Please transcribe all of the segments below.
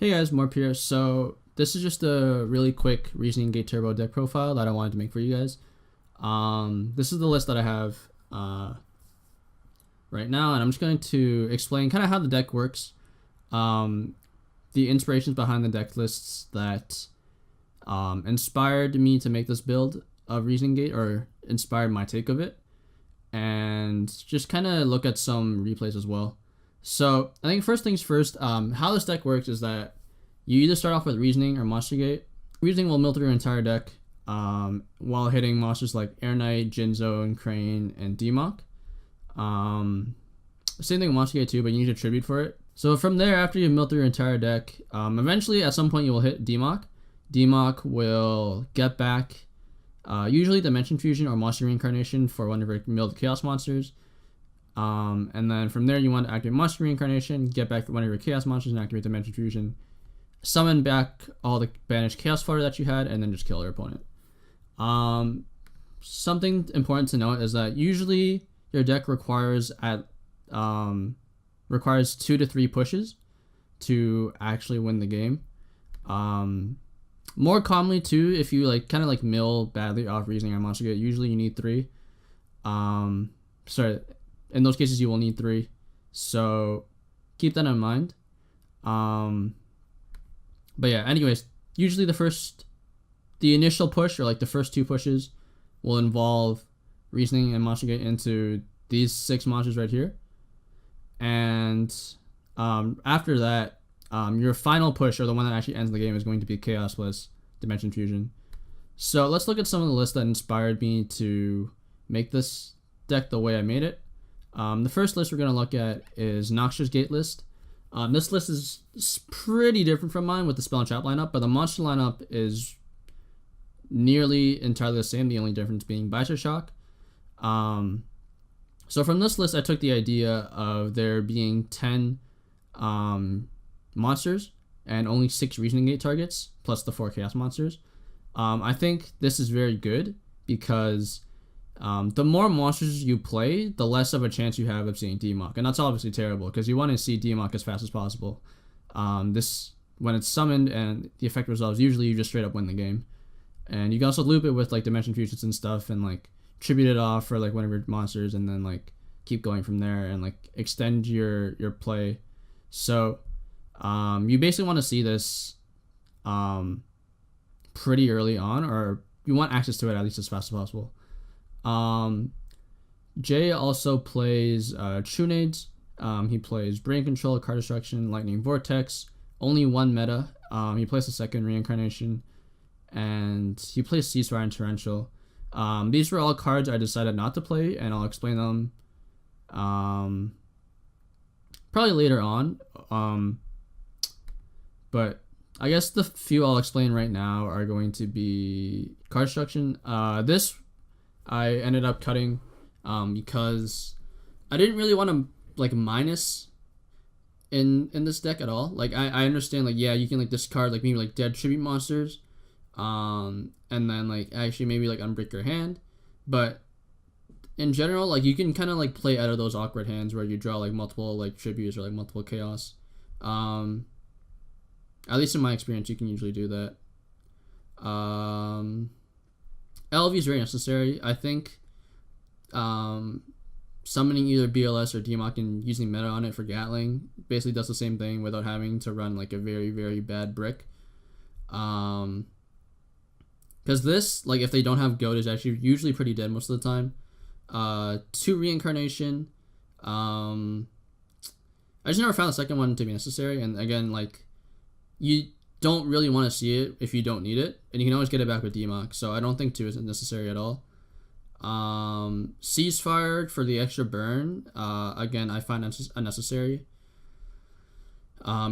Hey guys, Morpp here. So this is just a really quick Reasoning Gate Turbo deck profile that I wanted to make for you guys. This is the list that I have right now, and I'm just going to explain kind of how the deck works, the inspirations behind the deck lists that inspired me to make this build of Reasoning Gate, or inspired my take of it, and just kind of look at some replays as well. So I think first things first, how this deck works is that you either start off with Reasoning or Monster Gate. Reasoning will mill through your entire deck while hitting monsters like Air Knight, Jinzo, Crane, and Demok. Same thing with Monster Gate too, but you need a tribute for it. So from there, after you mill through your entire deck, eventually at some point you will hit Demok. Demok will get back usually Dimension Fusion or Monster Reincarnation for one of your milled Chaos monsters. And then from there you want to activate Monster Reincarnation, get back one of your Chaos monsters and activate Dimension Fusion. Summon back all the banished Chaos fodder that you had, and then just kill your opponent. Something important to note is that usually your deck requires 2 to 3 pushes to actually win the game. More commonly too, if you kind of mill badly off Reasoning or Monster Gate, usually you need 3. In those cases you will need 3. So keep that in mind. But yeah, anyways, usually the initial push, or the first 2 pushes, will involve Reasoning and Monster Gate into these 6 monsters right here. And after that, your final push, or the one that actually ends the game, is going to be Chaos plus Dimension Fusion. So let's look at some of the lists that inspired me to make this deck the way I made it. The first list we're going to look at is Noxjja's Gate list. This list is pretty different from mine with the spell and trap lineup, but the monster lineup is nearly entirely the same, the only difference being Bicep Shock. So from this list, I took the idea of there being 10 monsters and only 6 Reasoning Gate targets, plus the 4 Chaos monsters. I think this is very good because the more monsters you play, the less of a chance you have of seeing Demok. And that's obviously terrible because you want to see Demok as fast as possible. When it's summoned and the effect resolves, usually you just straight up win the game. And you can also loop it with Dimension Fusions and stuff, and tribute it off for one of your monsters, and then keep going from there and extend your play. So you basically want to see this pretty early on, or you want access to it at least as fast as possible. Jay also plays Trunades. He plays Brain Control, Card Destruction, Lightning Vortex. Only 1 meta. He plays the second Reincarnation, and he plays Ceasefire and Torrential. These were all cards I decided not to play, and I'll explain them probably later on. But I guess the few I'll explain right now are going to be Card Destruction. This I ended up cutting because I didn't really want to minus in this deck at all. I understand yeah, you can discard maybe dead tribute monsters, and then actually maybe unbreak your hand, but in general you can kind of play out of those awkward hands where you draw multiple tributes or multiple chaos. At least in my experience, you can usually do that. LV is very necessary. I think summoning either BLS or Demok and using meta on it for Gatling basically does the same thing without having to run a very, very bad brick. Because this, if they don't have Goat, is actually usually pretty dead most of the time. 2 Reincarnation. I just never found the second one to be necessary, and again, you don't really want to see it if you don't need it, and you can always get it back with Demok, so I don't think 2 isn't necessary at all. Ceasefire for the extra burn, again, I find unnecessary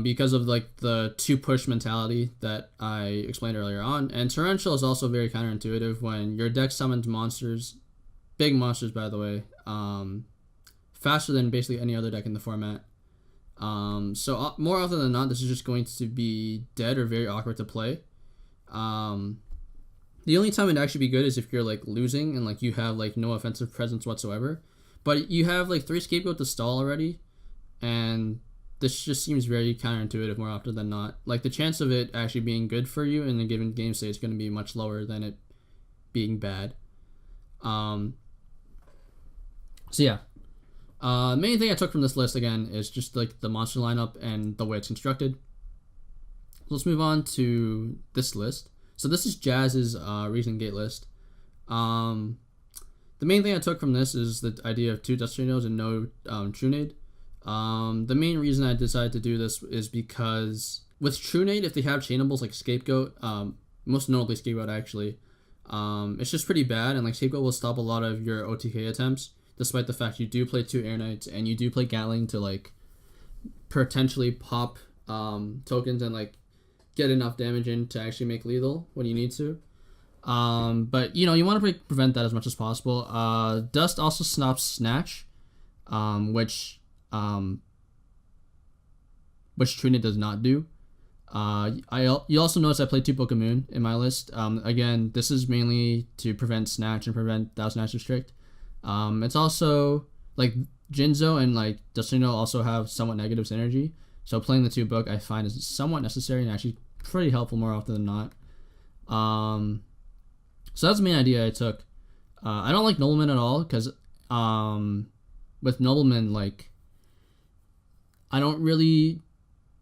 because of the 2 push mentality that I explained earlier on. And Torrential is also very counterintuitive when your deck summons monsters, big monsters by the way, faster than basically any other deck in the format. So more often than not, this is just going to be dead or very awkward to play. The only time it'd actually be good is if you're losing and you have no offensive presence whatsoever, but you have 3 Scapegoat to stall already, and this just seems very counterintuitive more often than not. Like, the chance of it actually being good for you in a given game state is going to be much lower than it being bad. So yeah. Main thing I took from this list, again, is just like the monster lineup and the way it's constructed. Let's move on to this list. So this is Jazz's Reasoning Gate list. The main thing I took from this is the idea of 2 Dust Tornadoes and no True Nade. The main reason I decided to do this is because with True Nade, if they have chainables like Scapegoat, most notably Scapegoat actually, it's just pretty bad, and like Scapegoat will stop a lot of your OTK attempts, despite the fact you do play 2 Air Knights and you do play Gatling to like potentially pop tokens and like get enough damage in to actually make lethal when you need to. But you know, you want to prevent that as much as possible. Dust also stops Snatch, which True Nade does not do. You also notice I played 2 Pokemoon in my list. Again, this is mainly to prevent Snatch and prevent Thousand Snatch Restrict. It's also like Jinzo and like Dustino also have somewhat negative synergy, so playing the 2 book I find is somewhat necessary and actually pretty helpful more often than not. So that's the main idea I took. I don't like Nobleman at all because with Nobleman, like, I don't really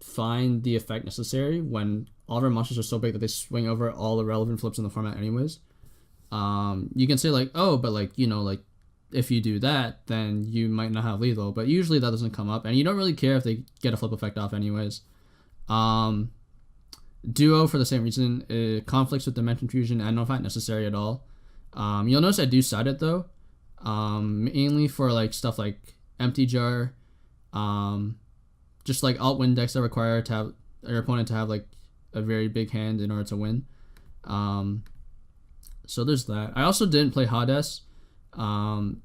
find the effect necessary when all of our monsters are so big that they swing over all the relevant flips in the format anyways. You can say like, oh, but like, you know, like if you do that, then you might not have lethal, but usually that doesn't come up, and you don't really care if they get a flip effect off anyways. Duo, for the same reason, it conflicts with Dimension Fusion. I don't find it necessary at all. You'll notice I do side it though, mainly for like stuff like Empty Jar, just like alt win decks that require to have your opponent to have like a very big hand in order to win. So there's that. I also didn't play Hades.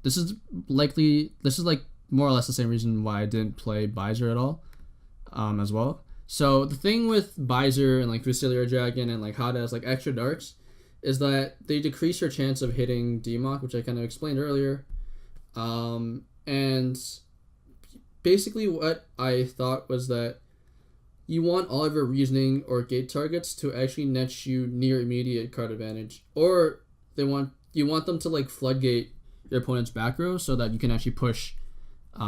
This is like more or less the same reason why I didn't play Baizer at all, as well. So the thing with Baizer and like Visilia Dragon and like Hades, like extra darks, is that they decrease your chance of hitting DMOC, which I kind of explained earlier. And basically what I thought was that you want all of your reasoning or gate targets to actually net you near immediate card advantage, or you want them to like floodgate your opponent's back row so that you can actually push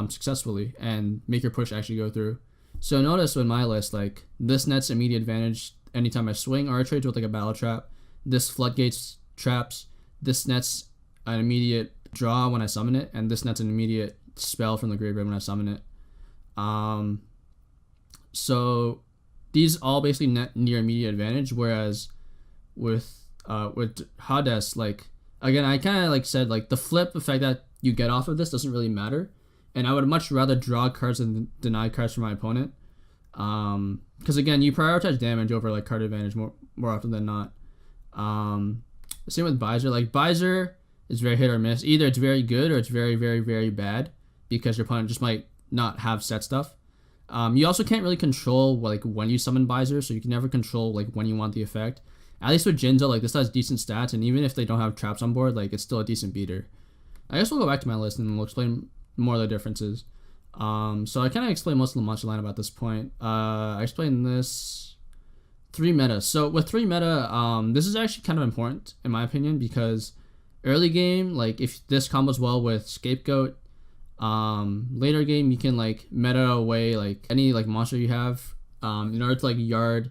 successfully and make your push actually go through. So notice with my list, like this nets immediate advantage anytime I swing or I trade with like a battle trap. This floodgates traps. This nets an immediate draw when I summon it, and this nets an immediate spell from the graveyard when I summon it. So these all basically net near immediate advantage, whereas with Hades, like again, I kind of like said like the flip effect that you get off of this doesn't really matter, and I would much rather draw cards than deny cards from my opponent. Because again, you prioritize damage over like card advantage more often than not. Same with Baizer. Like Baizer is very hit or miss. Either it's very good or it's very, very, very bad because your opponent just might not have set stuff. You also can't really control like when you summon Baizer, so you can never control like when you want the effect. At least with Jinzo, like this has decent stats, and even if they don't have traps on board, like it's still a decent beater. I guess we'll go back to my list and we'll explain more of the differences. So I kind of explained most of the monster lineup at this point. I explained this 3 meta. So with 3 meta, this is actually kind of important in my opinion because early game, like if this combos well with Scapegoat, later game you can like meta away like any like monster you have in order to like yard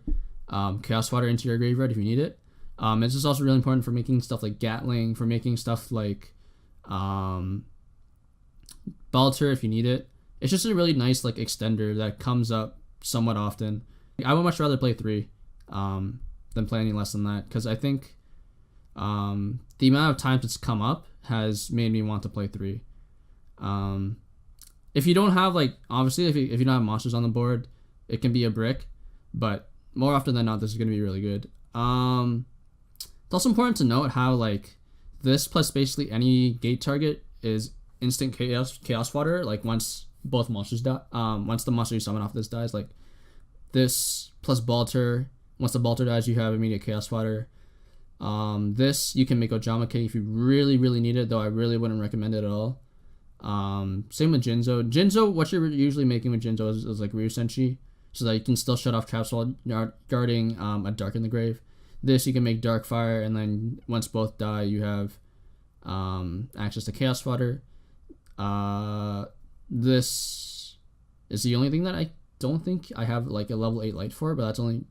Chaos Water into your graveyard if you need it. This is also really important for making stuff like Gatling, for making stuff like Balter if you need it. It's just a really nice like extender that comes up somewhat often. I would much rather play 3 than play any less than that because I think the amount of times it's come up has made me want to play 3. If you don't have like obviously if you don't have monsters on the board, it can be a brick, but more often than not this is going to be really good. It's also important to note how like this plus basically any gate target is instant chaos water like once both monsters die. Once the monster you summon off this dies, like this plus Balter, once the Balter dies you have immediate chaos water. This you can make Ojama K if you really need it, though I really wouldn't recommend it at all. Same with Jinzo. Jinzo, what you're usually making with Jinzo is like Ryu Senshi, so that you can still shut off traps while guarding a Dark in the Grave. This you can make Dark Fire, and then once both die, you have access to Chaos Fodder. This is the only thing that I don't think I have like a level 8 light for, but that's only.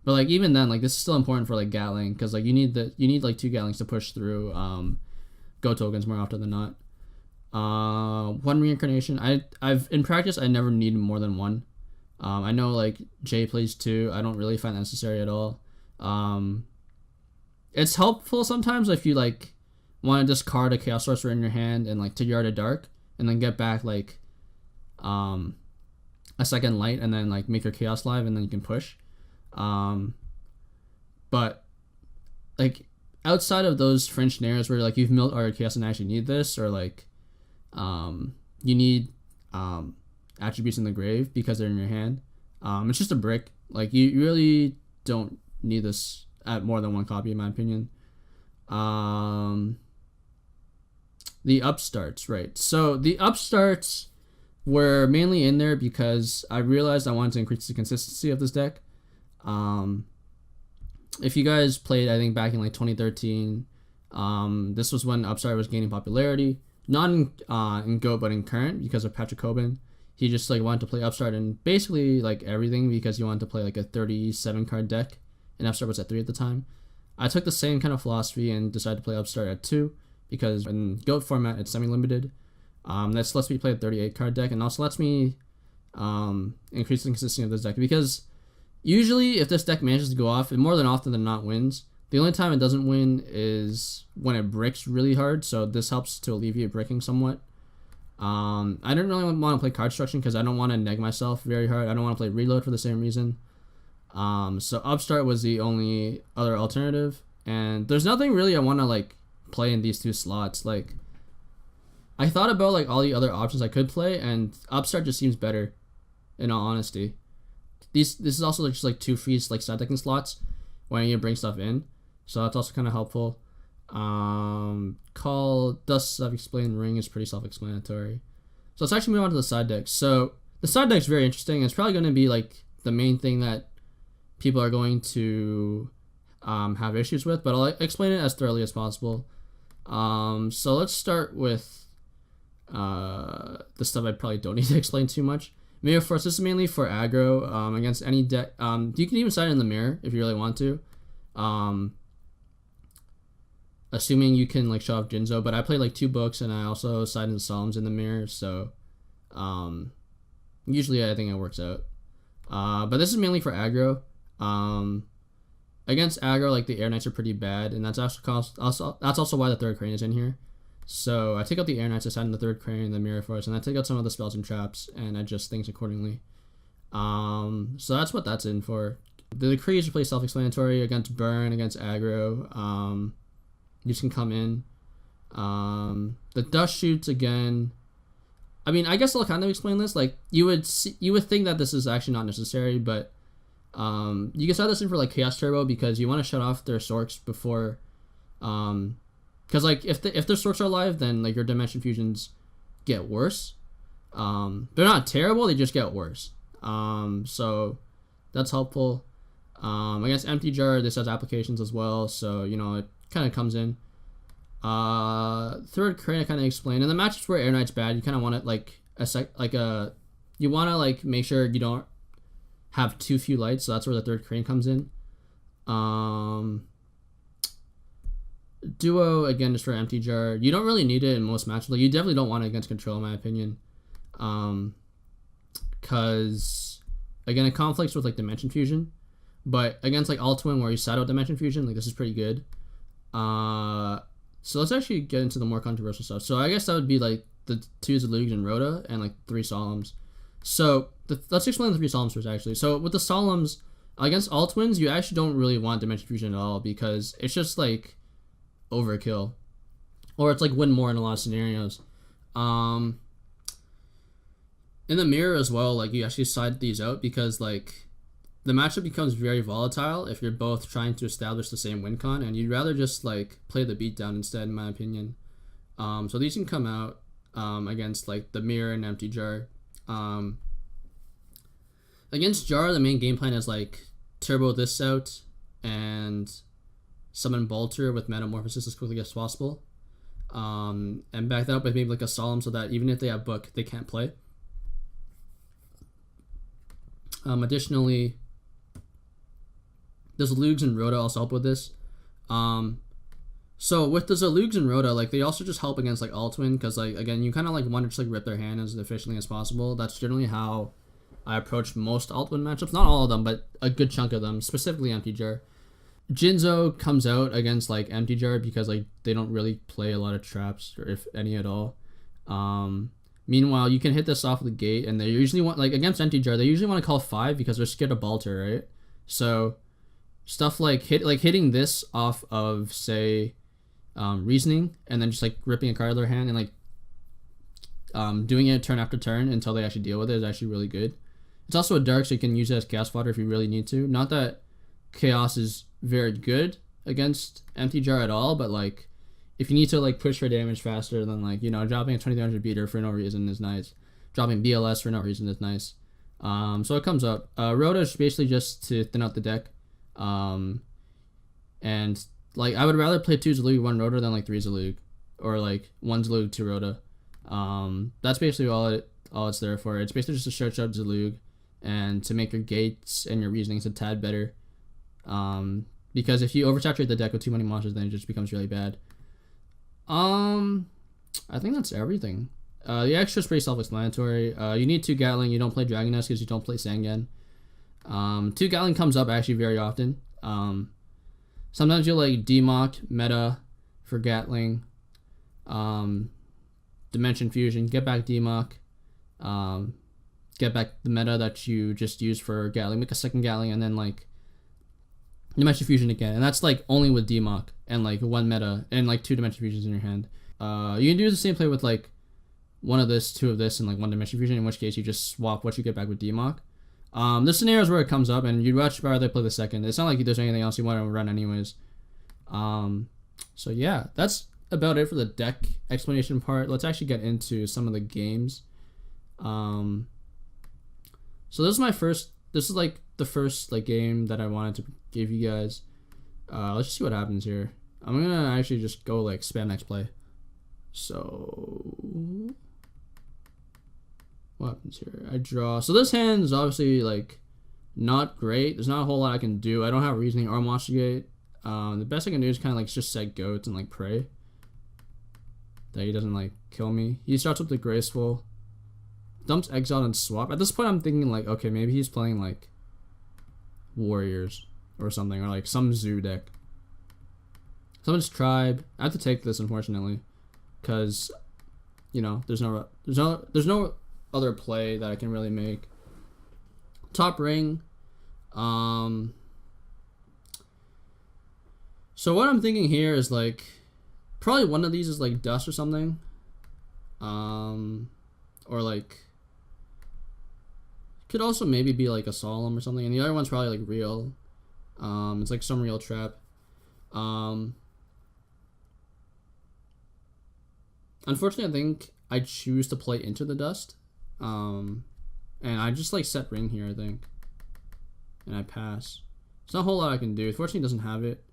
But like even then, like this is still important for like Gatling, because like you need like 2 Gatlings to push through Go tokens more often than not. 1 reincarnation. I've in practice I never need more than 1. I know like Jay plays 2. I don't really find that necessary at all. It's helpful sometimes if you like want to discard a Chaos Sorcerer in your hand and like to Yard a Dark and then get back like a second light and then like make your Chaos live and then you can push. But like outside of those fringe scenarios where like you've milled all your Chaos and actually need this, or like you need attributes in the grave because they're in your hand, it's just a brick. Like you really don't need this at more than 1 copy in my opinion. The upstarts, right? So the upstarts were mainly in there because I realized I wanted to increase the consistency of this deck. If you guys played, I think back in like 2013, this was when Upstart was gaining popularity, not in Go but in current, because of Patrick Coban. He just like wanted to play Upstart and basically like everything because he wanted to play like a 37 card deck, and Upstart was at 3 at the time. I took the same kind of philosophy and decided to play Upstart at 2 because in GOAT format it's semi-limited. This lets me play a 38 card deck and also lets me increase the consistency of this deck, because usually if this deck manages to go off, it more than often than not wins. The only time it doesn't win is when it bricks really hard, so this helps to alleviate bricking somewhat. I didn't really want to play card destruction because I don't want to neg myself very hard. I don't want to play reload for the same reason. So Upstart was the only other alternative, and there's nothing really I want to like play in these 2 slots. Like I thought about like all the other options I could play, and Upstart just seems better, in all honesty. This is also just like 2 free like side decking slots when you bring stuff in, so that's also kind of helpful. Call, Dust, Self-Explained, Ring is pretty self-explanatory. So let's actually move on to the side decks. So the side deck's very interesting. It's probably going to be like the main thing that people are going to have issues with, but I'll explain it as thoroughly as possible. So let's start with the stuff I probably don't need to explain too much. Mirror Force, this is mainly for aggro against any deck. You can even side in the mirror if you really want to. Assuming you can like show off Jinzo, but I play like 2 books and I also side in the Solemns in the mirror, so usually I think it works out. But this is mainly for aggro. Against aggro, like the Air Knights are pretty bad, and that's also why the 3rd Crane is in here. So I take out the Air Knights, I side in the 3rd Crane, the Mirror Force, and I take out some of the spells and traps and adjust things accordingly. So that's what that's in for. The Decrees are pretty self-explanatory. Against burn, against aggro, you just can come in. The Dust Shoots, again, I mean, I guess I'll kind of explain this. Like you would think that this is actually not necessary, but you can start this in for like Chaos Turbo because you want to shut off their Sorks before, because like if their Sorks are alive, then like your Dimension Fusions get worse. They're not terrible, they just get worse. So that's helpful. Against Empty Jar, this has applications as well, so you know it kind of comes in. 3rd Crane I kind of explained. In the matchups where Air Knight's bad, you kind of want it like you want to like make sure you don't have too few lights, so that's where the 3rd Crane comes in. Duo, again, just for Empty Jar. You don't really need it in most matchups. Like you definitely don't want it against Control, in my opinion, because again it conflicts with like Dimension Fusion, but against like Alt Twin where you side out Dimension Fusion, like this is pretty good. So let's actually get into the more controversial stuff. So I guess that would be like the 2 Zalugs and Rhoda and like 3 Solemns. So let's explain the 3 Solemns first, actually. So with the Solemns, against Alt Twins, you actually don't really want Dimension Fusion at all because it's just like overkill. Or it's like win more in a lot of scenarios. In the mirror as well, like you actually side these out because like the matchup becomes very volatile if you're both trying to establish the same win con, and you'd rather just like play the beatdown instead, in my opinion. So these can come out. against like the mirror and empty jar. Against jar, the main game plan is like turbo this out and summon Bolter with Metamorphosis as quickly as possible. And back that up with maybe like a Solemn so that even if they have book, they can't play. Additionally, the Zalugs and Rhoda also help with this. So with the Zalugs and Rhoda, like they also just help against like Altwin because like again you kind of like want to just like rip their hand as efficiently as possible. That's generally how I approach most Altwin matchups. Not all of them, but a good chunk of them, specifically Empty Jar. Jinzo comes out against like Empty Jar because like they don't really play a lot of traps, or if any at all. Meanwhile, you can hit this off the gate, and they usually want like against Empty Jar, they usually want to call 5 because they're scared of Balter, right? So stuff like hitting this off of say Reasoning, and then just like ripping a card out of their hand and like doing it turn after turn until they actually deal with it is actually really good. It's also a dark, so you can use it as chaos fodder if you really need to. Not that chaos is very good against Empty Jar at all, but like if you need to like push for damage faster, then like, you know, dropping a 2300 beater for no reason is nice. Dropping BLS for no reason is nice. So it comes up. Rhoda is basically just to thin out the deck. And like I would rather play 2 Zalug, 1 Rhoda than like 3 Zalug, or like 1 Zalug, 2 Rhoda. That's basically all it's there for. It's basically just a search out Zalug and to make your gates and your reasonings a tad better. Because if you oversaturate the deck with too many monsters, then it just becomes really bad. I think that's everything. The extra is pretty self-explanatory. You need 2 Gatling. You don't play Dragoness because you don't play Sangan. 2 Gatling comes up actually very often. Sometimes you'll like demock meta for Gatling. Dimension Fusion, get back demock. Get back the meta that you just used for Gatling. Make a second Gatling and then like Dimension Fusion again, and that's like only with demock and like 1 meta and like 2 Dimension Fusions in your hand. You can do the same play with like 1 of this, 2 of this, and like 1 Dimension Fusion, in which case you just swap what you get back with demock. This scenario is where it comes up, and you'd much rather play the second. It's not like there's anything else you want to run anyways. So yeah, that's about it for the deck explanation part. Let's actually get into some of the games. So this is like the first like game that I wanted to give you guys. Let's just see what happens here. I'm gonna actually just go like spam next play. So what happens here? I draw. So this hand is obviously like not great. There's not a whole lot I can do. I don't have Reasoning or Monster Gate. The best I can do is kind of like just set goats and like pray that he doesn't like kill me. He starts with the Graceful, dumps Exile and swap. At this point I'm thinking like, okay, maybe he's playing like Warriors or something, or like some zoo deck. Someone's Tribe. I have to take this unfortunately, because you know there's no other play that I can really make. Top ring. So what I'm thinking here is like probably one of these is like Dust or something, or like could also maybe be like a Solemn or something, and the other one's probably like real. It's like some real trap. Unfortunately, I think I choose to play into the Dust, and I just like set ring here, I think, and I pass. There's not a whole lot I can do. Unfortunately, it doesn't have it.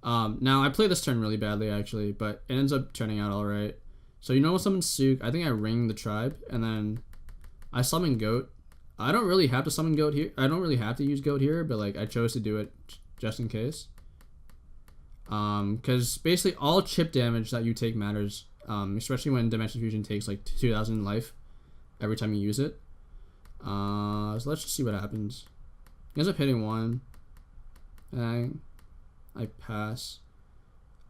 Now I play this turn really badly actually, but it ends up turning out all right. So you know what, summon Sook. I think I ring the Tribe, and then I summon Goat. I don't really have to summon Goat here. I don't really have to use Goat here, but like I chose to do it just in case. Because basically all chip damage that you take matters. Especially when Dimension Fusion takes like 2,000 life every time you use it. So let's just see what happens. He ends up hitting 1. And I pass.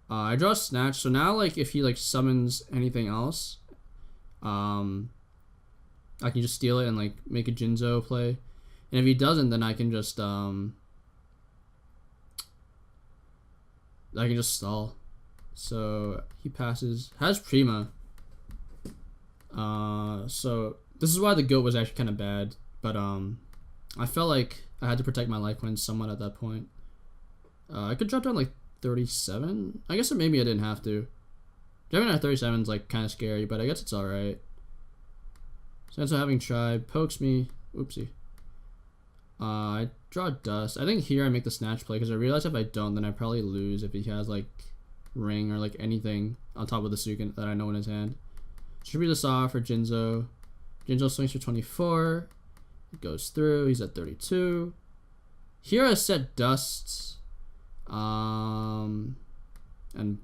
I draw a Snatch. So now like if he like summons anything else, I can just steal it and like make a Jinzo play. And if he doesn't, then I can just stall. So he passes. Has Prima. So this is why the Goat was actually kind of bad. But I felt like I had to protect my life points somewhat at that point. I could drop down like 37. I guess maybe I didn't have to. Driving at 37 is like kind of scary, but I guess it's alright. Sense of having tried pokes me. Oopsie. I draw dust. I think here I make the snatch play because I realize if I don't, then I probably lose if he has like ring or like anything on top of the Sukin that I know in his hand. Distribute this off for Jinzo. Jinzo swings for 24. It goes through. He's at 32. Here I set dust. And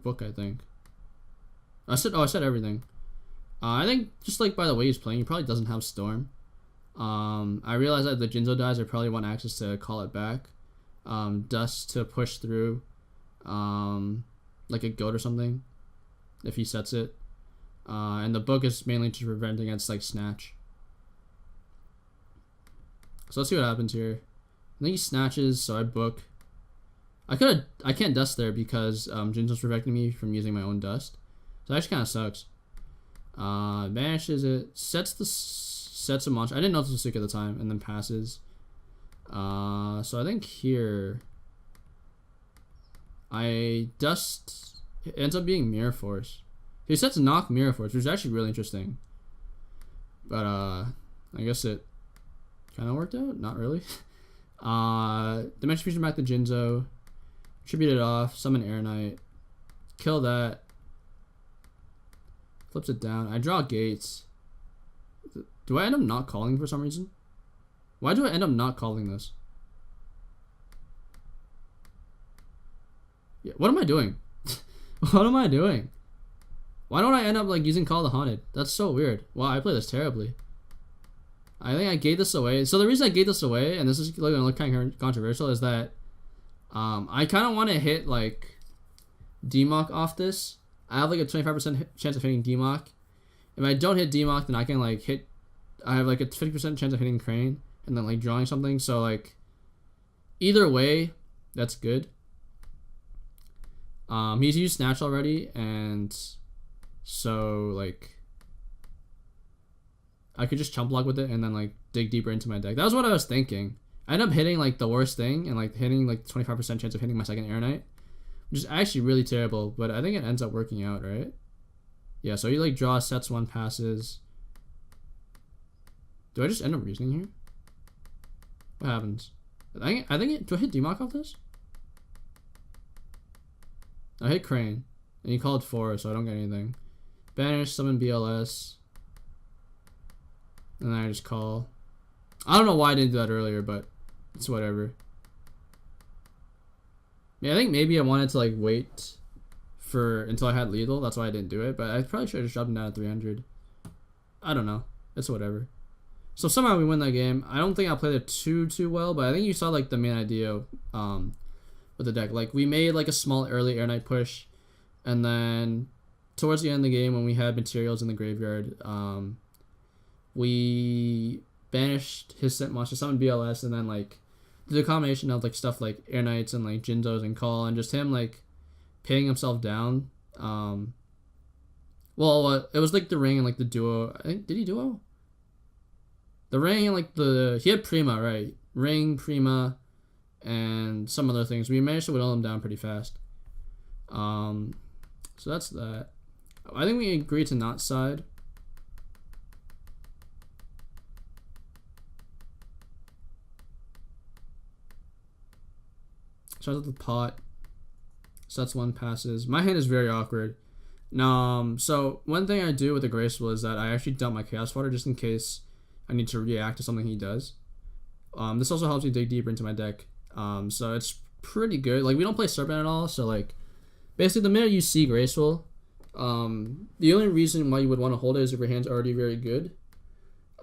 book, I think. I said everything. I think just like by the way he's playing, he probably doesn't have Storm. I realize that the Jinzo dies, I probably want access to call it back. Dust to push through, like a goat or something, if he sets it. And the book is mainly to prevent against like snatch. So let's see what happens here. I think he snatches, so I book. I can't dust there because Jinzo's preventing me from using my own dust. So that actually kind of sucks. Banishes it, sets a monster. I didn't know this was sick at the time, and then passes. So I think here I dust. It ends up being Mirror Force. He sets knock Mirror Force, which is actually really interesting. But I guess it kind of worked out. Not really. Dimension Fusion back to Jinzo. Tribute it off. Summon Air Knight. Kill that. Flips it down. I draw gates. Do I end up not calling for some reason? Why do I end up not calling this? Yeah, what am I doing? What am I doing? Why don't I end up like using Call the Haunted? That's so weird. Wow, I play this terribly. I think I gave this away. So the reason I gave this away, and this is going to look kind of controversial, is that I kind of want to hit like DMOC off this. I have like a 25% chance of hitting DMOC. If I don't hit DMOC, then I can like hit. I have like a 50% chance of hitting Crane and then like drawing something. So like either way, that's good. He's used Snatch already, and so like I could just chump block with it and then like dig deeper into my deck. That was what I was thinking. I ended up hitting like the worst thing and like hitting like 25% chance of hitting my second Air Knight, which is actually really terrible, but I think it ends up working out, right? Yeah, so he like draws, sets one, passes. Do I just end up reasoning here? What happens? I think do I hit DMOC off this? I hit Crane, and he called 4, so I don't get anything. Banish, summon BLS, and then I just call. I don't know why I didn't do that earlier, but it's whatever. Yeah, I think maybe I wanted to like wait for until I had lethal. That's why I didn't do it, but I probably should have just dropped him down at 300. I don't know. It's whatever. So somehow we win that game. I don't think I played it too well, but I think you saw like the main idea with the deck. Like we made like a small early Air Knight push, and then towards the end of the game when we had materials in the graveyard, we banished his set monster, summoned BLS, and then like the combination of like stuff like Air Knights and like Jinzos and Call, and just him like paying himself down. Well, it was like the ring and like the duo. I think, did he duo? The ring and like he had Prima, right? Ring, Prima, and some other things. We managed to whittle him down pretty fast. So that's that. I think we agreed to not side. Starts with the pot. Sets one, passes. My hand is very awkward. So one thing I do with the Graceful is that I actually dump my Chaos Water just in case I need to react to something he does. This also helps me dig deeper into my deck. So it's pretty good. Like we don't play Serpent at all, so like basically the minute you see Graceful, the only reason why you would want to hold it is if your hand's already very good.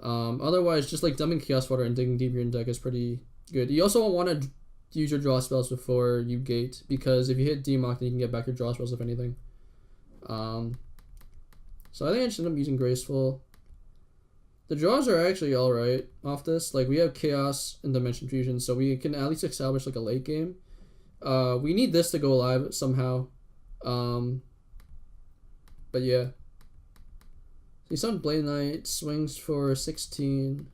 Otherwise, just like dumping Chaos Water and digging deeper in deck is pretty good. You also want to use your draw spells before you gate, because if you hit DMOC, then you can get back your draw spells if anything. So I think I should end up using Graceful. The draws are actually alright off this. Like we have Chaos and Dimension Fusion, so we can at least establish like a late game. We need this to go live somehow. But yeah. He summoned Blade Knight, swings for 16,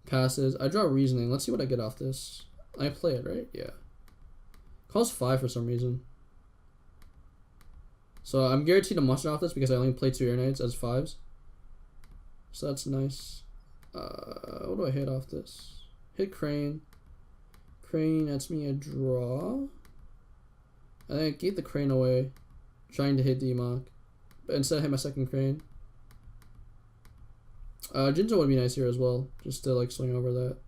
passes. I draw Reasoning. Let's see what I get off this. I play it, right? Yeah. Calls 5 for some reason. So I'm guaranteed a monster off this because I only play 2 Air Knights as 5s. So that's nice. What do I hit off this? Hit Crane. Crane nets me a draw. I think I gave the Crane away, trying to hit Demok. But instead I hit my second Crane. Jinzo would be nice here as well, just to like swing over that.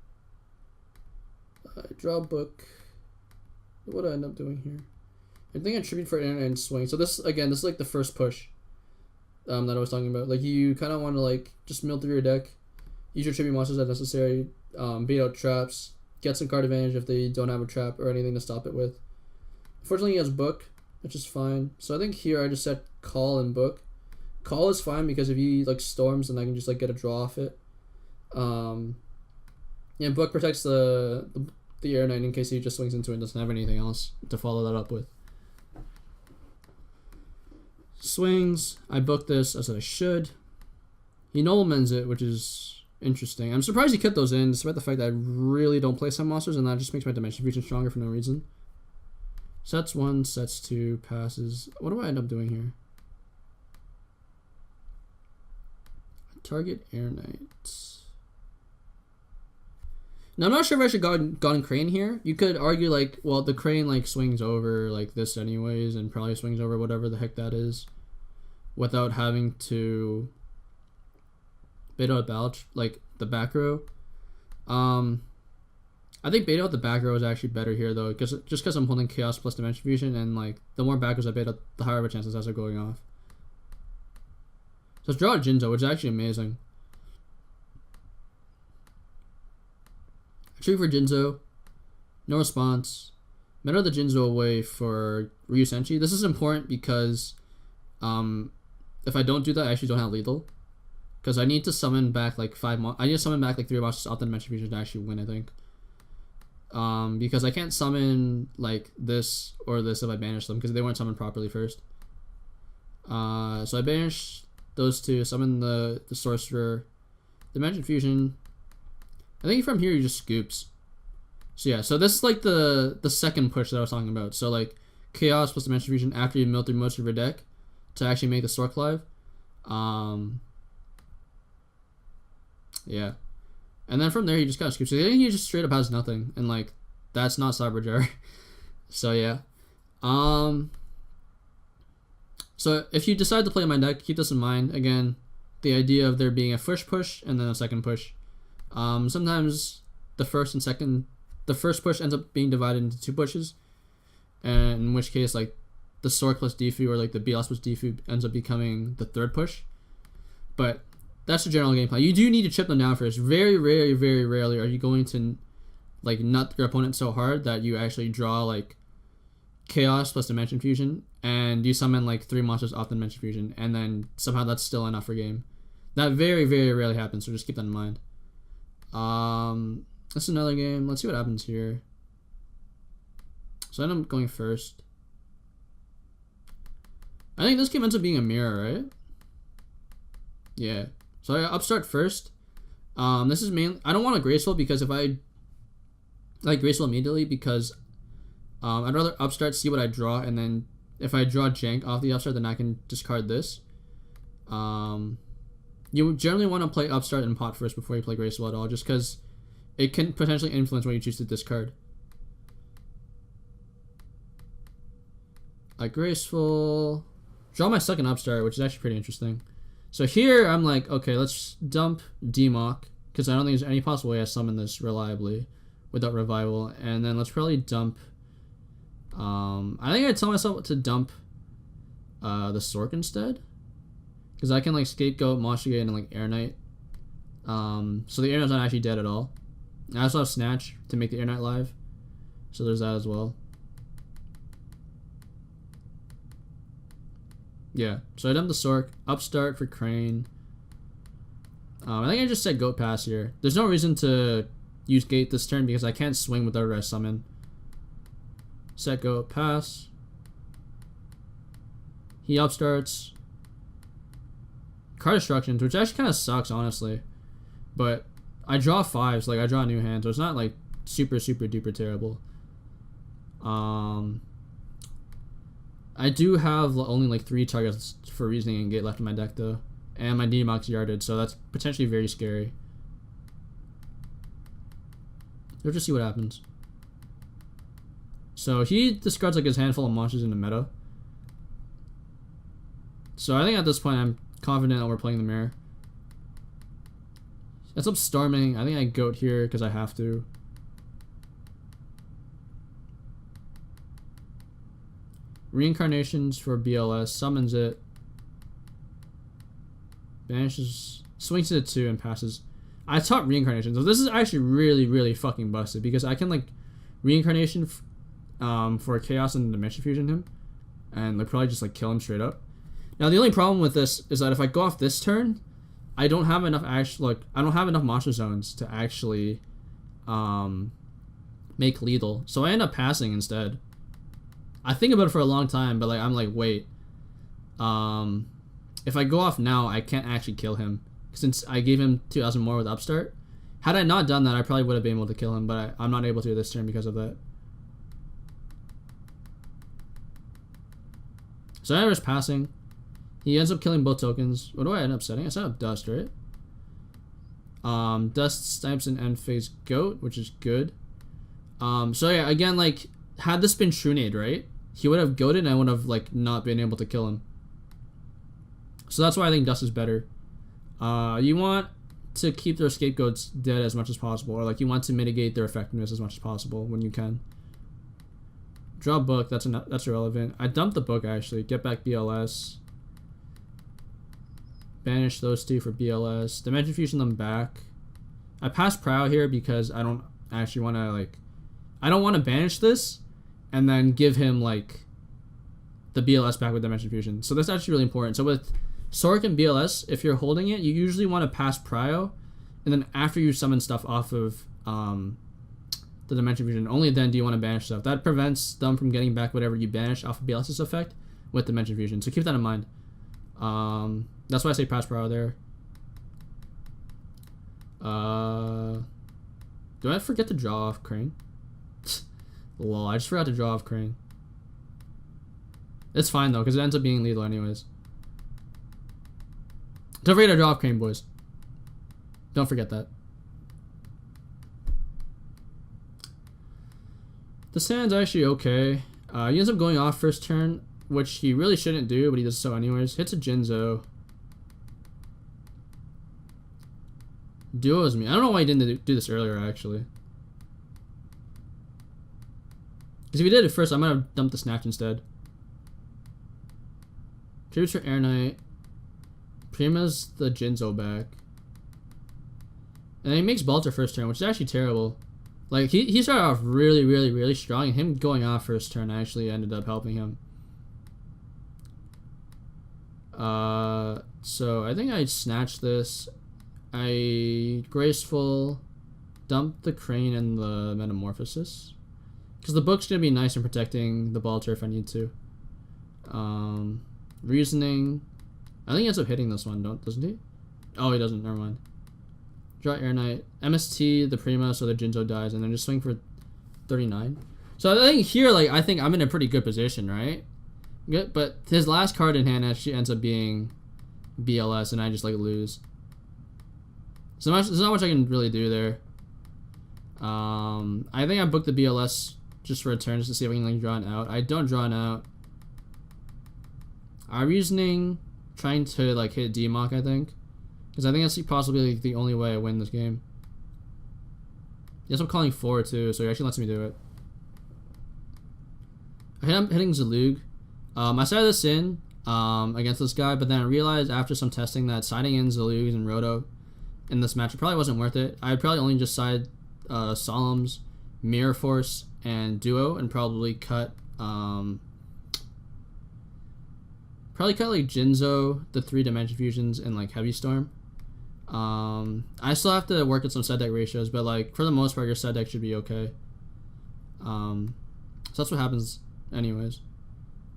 Draw book. What do I end up doing here? I think I tribute for it and swing. So this, again, this is like the first push that I was talking about. Like, you kind of want to like just mill through your deck, use your tribute monsters as necessary, bait out traps, get some card advantage if they don't have a trap or anything to stop it with. Unfortunately, he has book, which is fine. So I think here I just set call and book. Call is fine because if he like storms, then I can just like get a draw off it. Yeah, book protects the Air Knight in case he just swings into it and doesn't have anything else to follow that up with. Swings. I booked this as I should. He noblemends it, which is interesting. I'm surprised he kept those in, despite the fact that I really don't play some monsters, and that just makes my Dimension Fusion stronger for no reason. Sets 1, sets 2, passes. What do I end up doing here? Target Air Knights. Now, I'm not sure if I should gotten Crane here. You could argue, like, well, the Crane, like, swings over, like, this anyways, and probably swings over whatever the heck that is, without having to bait out Balch, like, the back row. I think bait out the back row is actually better here, though, just because I'm holding Chaos plus Dimension Fusion, and, like, the more back rows I bait out, the higher the chances as they're going off. So let's draw a Jinzo, which is actually amazing. Tree for Jinzo, no response. Meta the Jinzo away for Ryu Senshi. This is important because if I don't do that, I actually don't have lethal. Because I need to summon back like 5 I need to summon back like 3 monsters off the Dimension Fusion to actually win, I think. Because I can't summon like this or this if I banish them because they weren't summoned properly first. So I banish those 2, summon the Sorcerer, Dimension Fusion. I think from here you just scoops. So yeah, so this is like the second push that I was talking about. So like Chaos plus Dimension Fusion after you mill through most of your deck to actually make the Stork live. Yeah. And then from there he just kind of scoops. So I think he just straight up has nothing. And like that's not Cyberjar. So yeah. So if you decide to play my deck, keep this in mind. Again, the idea of there being a first push and then a second push. Sometimes the first push ends up being divided into 2 pushes, and in which case like the Sork plus Defu or like the BLS plus Defu ends up becoming the 3rd push. But that's the general game plan. You do need to chip them down first. Very rarely are you going to like nut your opponent so hard that you actually draw like Chaos plus Dimension Fusion and you summon like 3 monsters off the Dimension Fusion and then somehow that's still enough for game. That very rarely happens, so just keep that in mind. This is another game. Let's see what happens here. So I end up going first. I think this game ends up being a mirror, right? Yeah. So I upstart first. This is mainly I don't want a graceful because if I like graceful immediately because I'd rather upstart, see what I draw, and then if I draw jank off the upstart, then I can discard this. You generally want to play upstart and pot first before you play graceful at all, just because it can potentially influence when you choose to discard. Like graceful, draw my second upstart, which is actually pretty interesting. So here I'm like, okay, let's dump Demok because I don't think there's any possible way I summon this reliably without revival, and then let's probably dump. I think I tell myself to dump the Sork instead. Because I can like scapegoat Noxjja and like Air Knight. So the Air Knight's not actually dead at all. I also have Snatch to make the Air Knight live. So there's that as well. Yeah. So I dumped the Sork. Upstart for Crane. I think I just said Goat Pass here. There's no reason to use Gate this turn because I can't swing with whatever I summon. Set Goat Pass. He upstarts. Card Destructions, which actually kind of sucks, honestly. But I draw 5s, like I draw a new hand, so it's not like super duper terrible. I do have only like 3 targets for Reasoning and Gate left in my deck though. And my Demox yarded, so that's potentially very scary. We'll just see what happens. So he discards like his handful of monsters in the meta. So I think at this point I'm confident that we're playing the mirror. Ends up storming. I think I goat here because I have to. Reincarnations for BLS. Summons it. Banishes. Swings it to 2 and passes. I taught Reincarnation. So this is actually really, really fucking busted because I can like Reincarnation for Chaos and Dimension Fusion him. And like probably just like kill him straight up. Now the only problem with this is that if I go off this turn, I don't have enough I don't have enough monster zones to actually make lethal. So I end up passing instead. I think about it for a long time, but like I'm like, wait. If I go off now, I can't actually kill him since I gave him 2,000 more with Upstart. Had I not done that, I probably would have been able to kill him, but I'm not able to this turn because of that. So I was passing. He ends up killing both tokens. What do I end up setting? I set up Dust, right? Dust snipes an end phase goat, which is good. So yeah, again, like, had this been Trunade, right? He would have goated and I would have, like, not been able to kill him. So that's why I think Dust is better. You want to keep their scapegoats dead as much as possible, or, like, you want to mitigate their effectiveness as much as possible when you can. Draw book, that's irrelevant. I dumped the book, actually. Get back BLS. Banish those 2 for BLS. Dimension Fusion them back. I passed Prow here because I don't actually want to, like... I don't want to banish this and then give him, like, the BLS back with Dimension Fusion. So that's actually really important. So with Sork and BLS, if you're holding it, you usually want to pass Prio, and then after you summon stuff off of the Dimension Fusion, only then do you want to banish stuff. That prevents them from getting back whatever you banish off of BLS's effect with Dimension Fusion. So keep that in mind. That's why I say pass Prio there. Do I forget to draw off Crane? Lol, I just forgot to draw off Crane. It's fine though, because it ends up being lethal anyways. Don't forget to draw off Crane, boys. Don't forget that. This hand's actually okay. He ends up going off first turn, which he really shouldn't do, but he does so anyways. Hits a Jinzo. Duos me. I don't know why he didn't do this earlier, actually. Because if he did it first, I might have dumped the Snatch instead. Tributes for Air Knight. Prima's the Jinzo back. And he makes Balter first turn, which is actually terrible. Like, he started off really, really, really strong, and him going off first turn actually ended up helping him. So I think I snatched this. I Graceful, dump the Crane and the Metamorphosis. Because the book's going to be nice in protecting the Balter if I need to. Reasoning. I think he ends up hitting this one, doesn't he? Oh, he doesn't. Never mind. Draw Air Knight. MST, the Prima, so the Jinzo dies, and then just swing for 39. So I think here, like, I think I'm in a pretty good position, right? Good, but his last card in hand actually ends up being BLS, and I just, like, lose. So there's not much I can really do there. I think I booked the BLS just for a turn, just to see if I can, like, draw it out. I don't draw it out. Reasoning, trying to, like, hit D-Mock, I think. Because I think that's possibly, like, the only way I win this game. Yes, I'm calling 4 too, so he actually lets me do it. I'm hitting Zalug. I started this in against this guy, but then I realized after some testing that siding in Zalug and Roto in this match probably wasn't worth it. I'd probably only just side Solemns, Mirror Force, and Duo, and probably cut like Jinzo, the 3 Dimension Fusions, and like Heavy Storm. I still have to work at some set deck ratios, but like for the most part your set deck should be okay. So that's what happens anyways.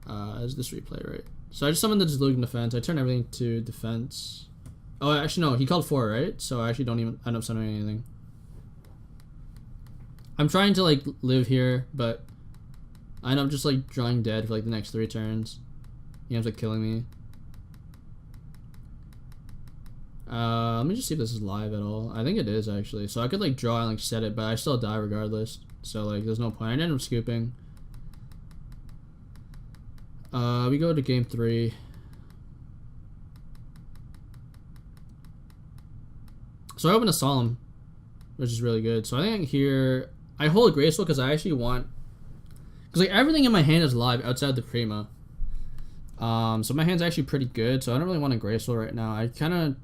As this replay, right? So I just summoned the Zalug in defense. I turn everything to defense. Oh, actually no, he called 4, right? So I actually don't even end up summoning anything. I'm trying to like live here, but I end up just like drawing dead for like the next 3 turns. He ends up killing me. Let me just see if this is live at all. I think it is actually. So I could like draw and like set it, but I still die regardless. So like there's no point. I ended up scooping. We go to game 3. So I open a Solemn, which is really good. So I think here I hold a Graceful because I actually want, because like everything in my hand is live outside the Prima. So my hand's actually pretty good. So I don't really want a Graceful right now. I kind of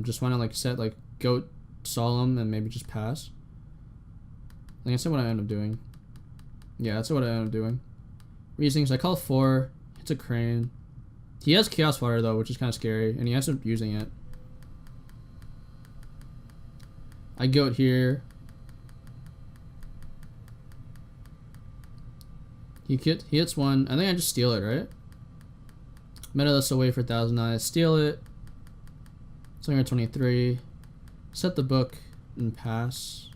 just want to like set like Goat, Solemn, and maybe just pass. I think that's what I end up doing. Yeah, that's what I end up doing. Reasoning, so I call 4. It's a Crane. He has Chaos Fire though, which is kind of scary, and he ends up using it. I Goat here. He hits 1. I think I just steal it, right? Meta this away for 1,000 eyes. Steal it. Slinger 23. Set the book and pass.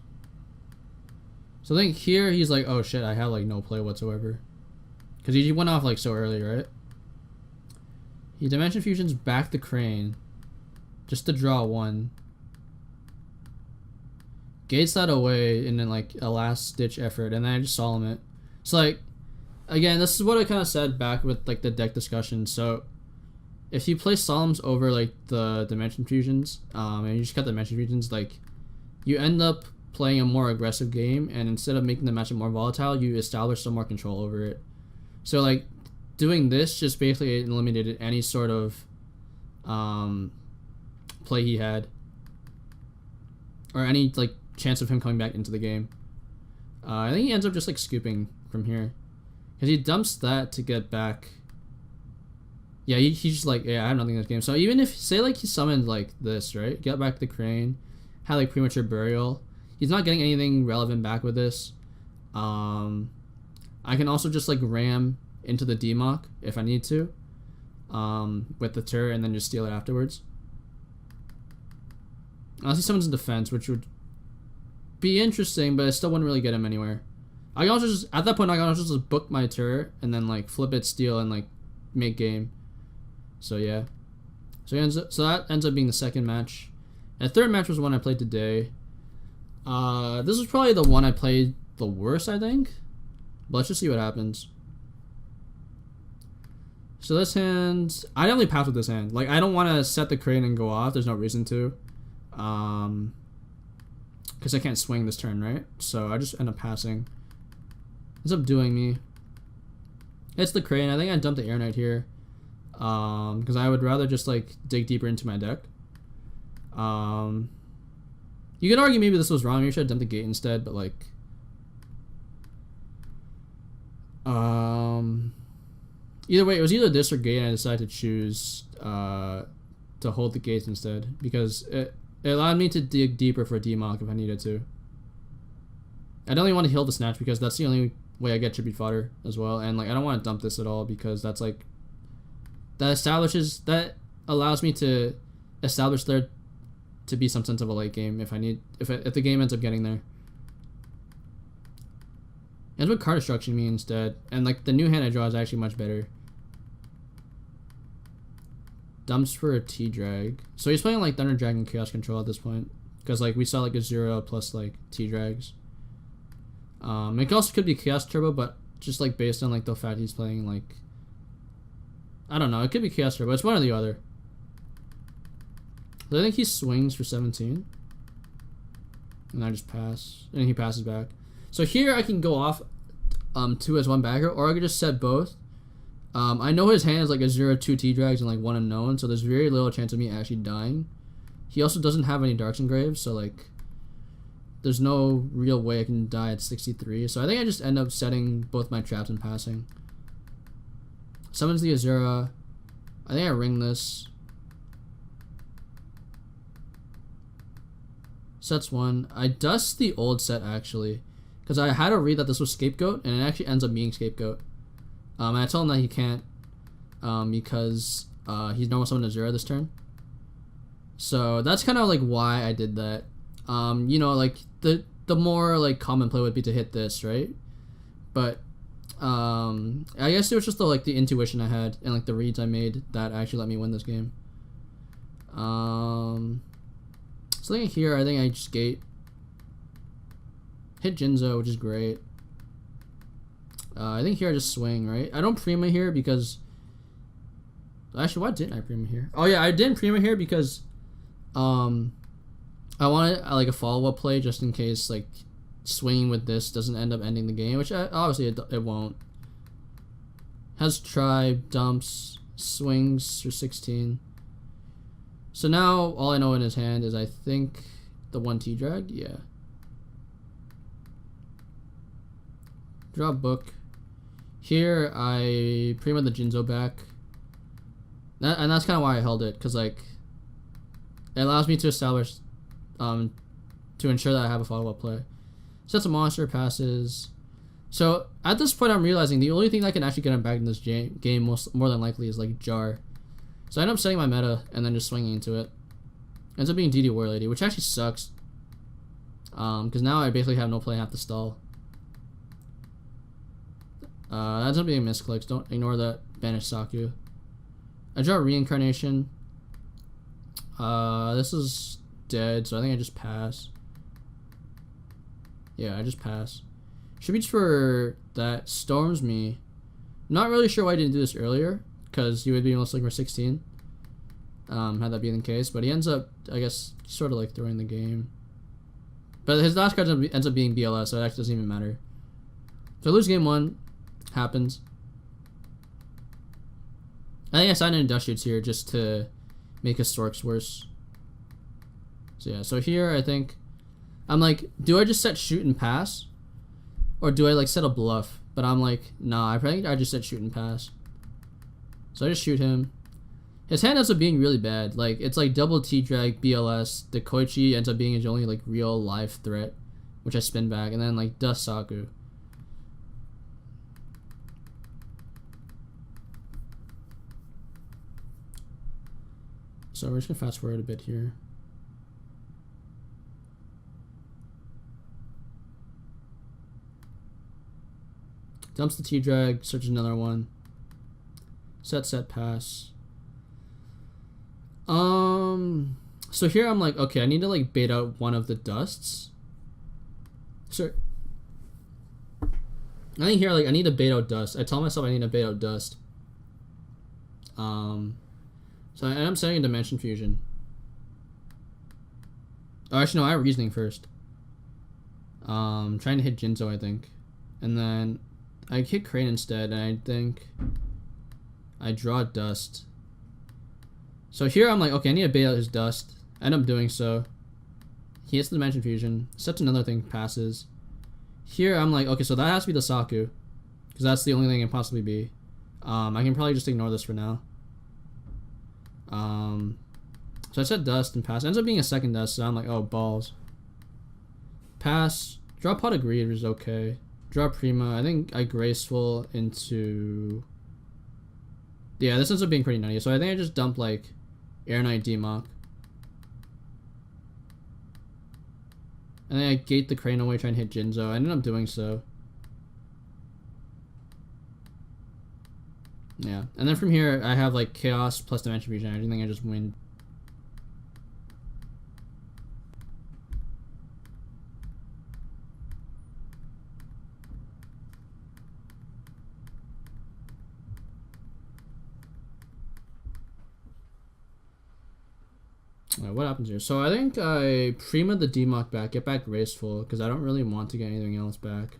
So I think here he's like, oh shit, I have like no play whatsoever. Because he went off like so early, right? He Dimension Fusions back the Crane. Just to draw 1. Gates that away and then like a last ditch effort, and then I just Solemn it. So like, again, this is what I kind of said back with like the deck discussion. So if you play Solemns over like the Dimension Fusions, and you just cut the Dimension Fusions, like you end up playing a more aggressive game, and instead of making the matchup more volatile, you establish some more control over it. So like doing this just basically eliminated any sort of play he had, or any like chance of him coming back into the game. I think he ends up just like scooping from here, because he dumps that to get back. Yeah, he's just like, yeah, I have nothing in this game. So even if, say like he summoned like this, right, get back the Crane, had like Premature Burial, he's not getting anything relevant back with this. I can also just like ram into the Demock if I need to, with the turret, and then just steal it afterwards. Unless he summons in defense, which would be interesting, but I still wouldn't really get him anywhere. I can also just, at that point, I can also just book my turret and then like flip it, steal, and like make game. So yeah. So that ends up being the second match. And the third match was the one I played today. This was probably the one I played the worst, I think. But let's just see what happens. So this hand, I definitely pass with this hand. Like I don't want to set the Crane and go off. There's no reason to. Because I can't swing this turn, right? So I just end up passing. Ends up doing me. It's the Crane. I think I dumped the Air Knight here. Because I would rather just like dig deeper into my deck. You could argue maybe this was wrong. Maybe I should have dumped the Gate instead, but like either way, it was either this or Gate, and I decided to choose to hold the Gates instead, because it allowed me to dig deeper for a Demock if I needed to. I don't really want to heal the Snatch because that's the only way I get tribute fodder as well, and like I don't want to dump this at all because that's like that allows me to establish there to be some sense of a late game if I need, if the game ends up getting there. That's what card destruction me instead, and like the new hand I draw is actually much better. Dumps for a T-Drag. So he's playing like Thunder Dragon Chaos Control at this point, because like we saw like a 0 plus like T-Drags. It also could be Chaos Turbo, but just like based on like the fact he's playing like, I don't know, it could be Chaos Turbo. It's one or the other. So I think he swings for 17, and I just pass, and he passes back. So here I can go off 2 as 1 bagger, or I could just set both. I know his hand is like a 0-2 T-Drags and like 1 unknown, so there's very little chance of me actually dying. He also doesn't have any Darks Engraves, so like there's no real way I can die at 63. So I think I just end up setting both my traps and passing. Summons the Azura. I think I ring this. Sets 1. I dust the old set actually, because I had to read that this was Scapegoat, and it actually ends up being Scapegoat. And I told him that he can't, because he's normal summon Azura this turn. So that's kind of like why I did that. You know, like the more like common play would be to hit this, right? But I guess it was just the intuition I had and like the reads I made that actually let me win this game. So here I think I just gate, hit Jinzo, which is great. I think here I just swing, right? I don't Prima here because actually, why didn't I Prima here? Oh yeah, I didn't Prima here because I wanted like a follow-up play just in case like swinging with this doesn't end up ending the game, which obviously it won't. Has tribe, dumps, swings for 16. So now all I know in his hand is I think the 1T drag, yeah. Draw book. Here I Prima the Jinzo back. And that's kind of why I held it, because like it allows me to establish to ensure that I have a follow-up play. Sets a monster, passes. So at this point I'm realizing the only thing that can actually get him back in this game more than likely is like Jar. So I end up setting my meta and then just swinging into it. Ends up being DD War Lady, which actually sucks. Because now I basically have no play and have to stall. That ends up being misclicks. Don't ignore that. Banish Saku. I draw Reincarnation. This is dead, so I think I just pass. Yeah, I just pass. Should reach for that. Storms me. Not really sure why I didn't do this earlier, because he would be most likely for 16. Had that being the case, but he ends up, I guess, sort of like throwing the game. But his last card ends up being BLS, so it actually doesn't even matter. So I lose game 1. Happens. I think I signed an Industrials here just to make his Storks worse. So yeah, so here I think I'm like, do I just set shoot and pass? Or do I like set a bluff? But I'm like, nah, I think I just set shoot and pass. So I just shoot him. His hand ends up being really bad. Like, it's like double T drag, BLS. The Koichi ends up being his only like real live threat, which I spin back, and then like Dust Saku. So we're just gonna fast forward a bit here. Dumps the T drag, searches another one. Set, pass. So here I'm like, okay, I need to like bait out one of the dusts. So I think here like I need to bait out dust. I tell myself I need to bait out dust. So I am setting a Dimension Fusion. Oh, actually no, I have Reasoning first. Trying to hit Jinzo, I think. And then I hit Crane instead, and I think I draw Dust. So here I'm like, okay, I need to bait out his Dust. I end up doing so. He hits the Dimension Fusion, sets another thing, passes. Here I'm like, okay, so that has to be the Saku, because that's the only thing it can possibly be. I can probably just ignore this for now. So I said Dust and pass. It ends up being a second Dust, so I'm like, oh, balls. Pass. Draw Pot of Greed, which is okay. Draw Prima. I think I Graceful into... Yeah, this ends up being pretty nutty. So I think I just dump, like, Air Knight D-Mock. And then I gate the Crane away, try and hit Jinzo. I ended up doing so. Yeah, and then from here, I have, like, Chaos plus Dimension Fusion. I think I just win. What happens here? So I think I Prima the D-Mock back, get back Graceful, because I don't really want to get anything else back.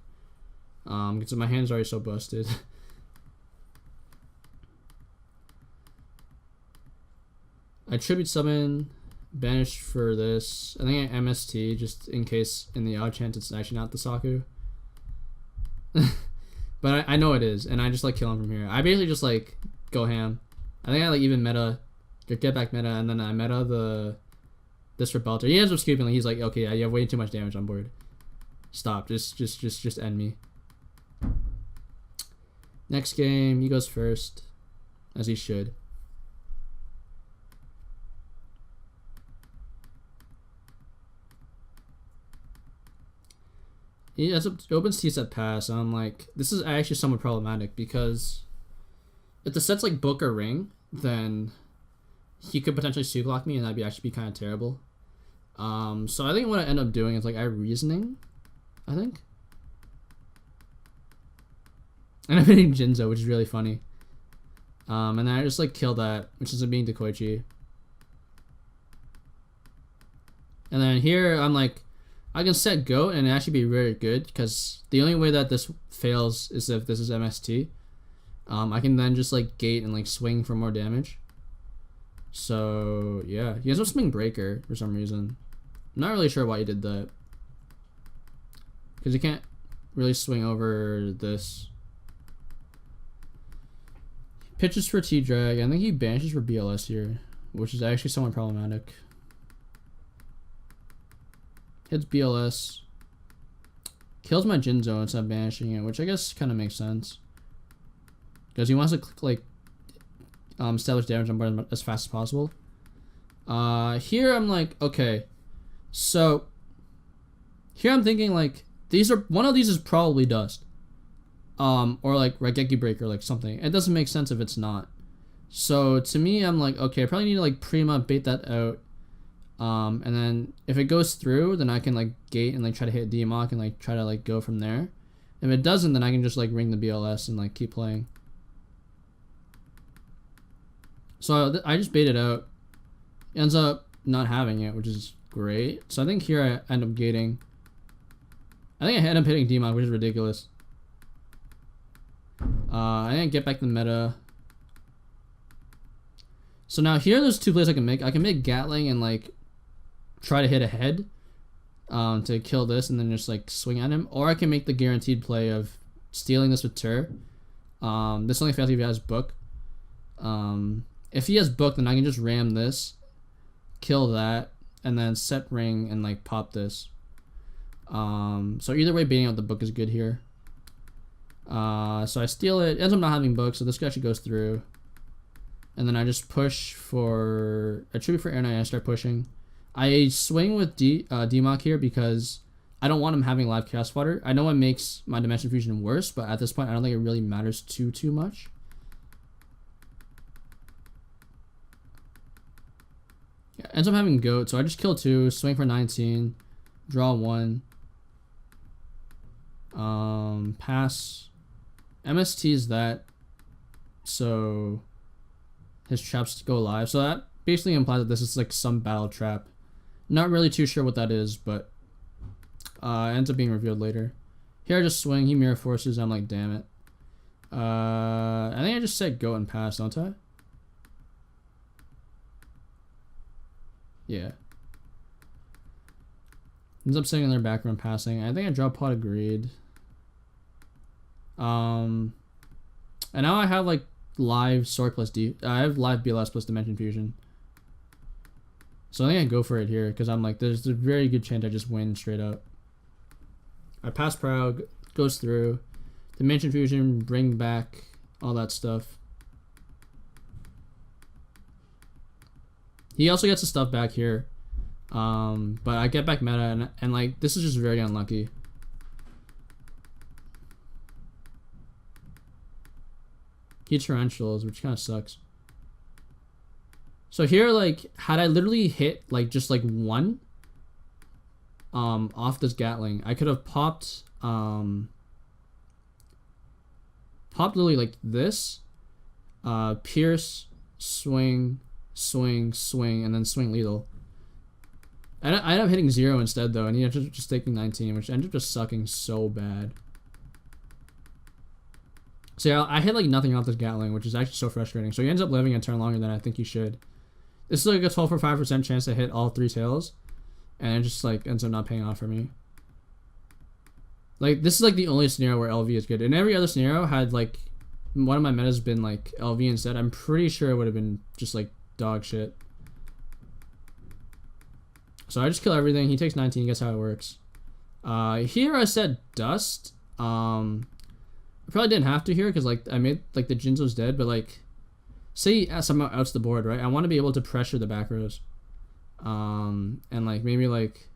Because my hand's already so busted. I Tribute Summon, banish for this. I think I MST, just in case, in the odd chance it's actually not the Saku. But I know it is, and I just like kill him from here. I basically just like go ham. I think I like even meta, get back meta, and then I meta this Rebelter. He ends up scooping, like he's like, okay, yeah, you have way too much damage on board. Stop, just end me. Next game, he goes first, as he should. He opens T set pass, and I'm like, this is actually somewhat problematic because if the set's like book or ring, then he could potentially suit block me, and that'd actually be kind of terrible. So I think what I end up doing is like I reasoning, I think. And I'm hitting Jinzo, which is really funny. And then I just like kill that, which is being Dekoichi. And then here I'm like, I can set goat and it actually be very good because the only way that this fails is if this is MST. I can then just like gate and like swing for more damage. So yeah, he has no swing breaker for some reason. I'm not really sure why he did that. Because he can't really swing over this. He pitches for T-Drag. I think he banishes for BLS here, which is actually somewhat problematic. Hits BLS. Kills my Jinzo instead of banishing it, which I guess kind of makes sense. Because he wants to like establish damage on board as fast as possible. Here I'm like, okay. So here I'm thinking like one of these is probably dust. Or like Raigeki Breaker, like something. It doesn't make sense if it's not. So to me, I'm like, okay, I probably need to like Prima bait that out. And then if it goes through, then I can like gate and like try to hit D-Mock and like try to like go from there. If it doesn't, then I can just like ring the BLS and like keep playing. So I just bait it out. Ends up not having it, which is great. So I think here I end up gating. I think I end up hitting D-Mock, which is ridiculous. I think I get back to the meta. So now here there's two plays I can make. I can make Gatling and like try to hit ahead to kill this and then just like swing at him. Or I can make the guaranteed play of stealing this with Tur. This only fails if he has book. If he has book, then I can just ram this, kill that, and then set ring and like pop this. So either way, baiting out the book is good here. So I steal it. Ends up not having book, so this guy actually goes through. And then I just push for attribute for air knight. I start pushing. I swing with D-Mock here because I don't want him having live chaos water. I know it makes my dimension fusion worse, but at this point I don't think it really matters too much. Yeah, ends up having goat, so I just kill 2, swing for 19, draw 1, pass. MST is that, so his traps go live. So that basically implies that this is like some battle trap. Not really too sure what that is, but ends up being revealed later. Here I just swing, he mirror forces, I'm like, damn it. I think I just said go and pass, don't I? Yeah. Ends up sitting in their background passing. I think I draw pot agreed. And now I have like live Sork plus D. I have live BLS plus Dimension Fusion. So I think I go for it here because I'm like, there's a very good chance I just win straight up. I pass Proud, goes through. Dimension Fusion, bring back, all that stuff. He also gets the stuff back here. But I get back meta and like, this is just very unlucky. He torrentials, which kind of sucks. So here, like, had I literally hit like just like 1 off this Gatling, I could have popped literally like this, pierce, swing, swing, swing, and then swing lethal. I ended up hitting 0 instead though, and he ended up just taking 19, which ended up just sucking so bad. So yeah, I hit like nothing off this Gatling, which is actually so frustrating. So he ends up living a turn longer than I think he should. This is like a 12 for 5% chance to hit all 3 tails, and it just like ends up not paying off for me. Like, this is like the only scenario where LV is good. In every other scenario, had like one of my metas been like LV instead, I'm pretty sure it would have been just like dog shit. So I just kill everything. He takes 19. Guess how it works. Here I said dust. I probably didn't have to here because like I made like the Jinzo's dead, but like say he somehow outs the board, right? I want to be able to pressure the back rows. And like maybe like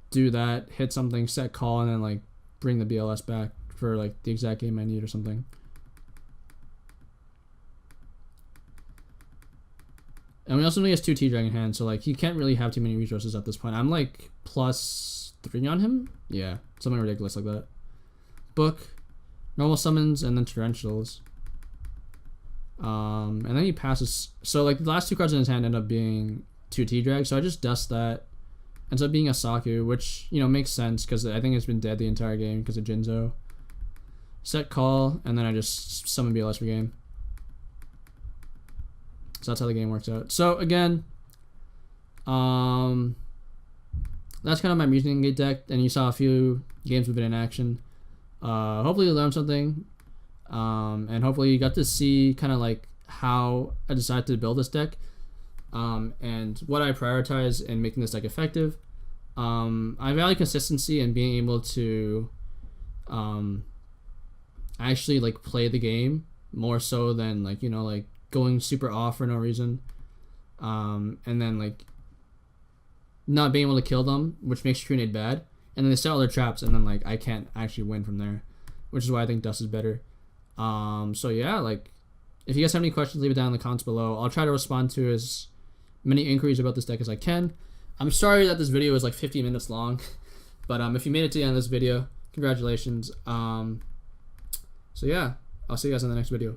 do that, hit something, set call, and then like bring the BLS back for like the exact game I need or something. And we also know he has 2 T-Dragon hand, so like he can't really have too many resources at this point. I'm like +3 on him. Yeah, something ridiculous like that. Book, normal summons, and then torrentials. And then he passes. So like the last 2 cards in his hand end up being 2 T-Drag, so I just dust that. Ends up being a Saku, which, you know, makes sense because I think it's been dead the entire game because of Jinzo. Set call, and then I just summon BLS for game. So that's how the game works out. So again, that's kind of my Reasoning Gate deck, and you saw a few games with it in action. Hopefully you learned something, and hopefully you got to see kind of like how I decided to build this deck, and what I prioritize in making this deck effective. I value consistency and being able to actually like play the game more so than like, you know, like going super off for no reason, and then like not being able to kill them, which makes Grenade bad, and then they set all their traps, and then like I can't actually win from there, which is why I think Dust is better. So yeah, like if you guys have any questions, leave it down in the comments below. I'll try to respond to as many inquiries about this deck as I can. I'm sorry that this video is like 50 minutes long, but if you made it to the end of this video, congratulations. So yeah, I'll see you guys in the next video.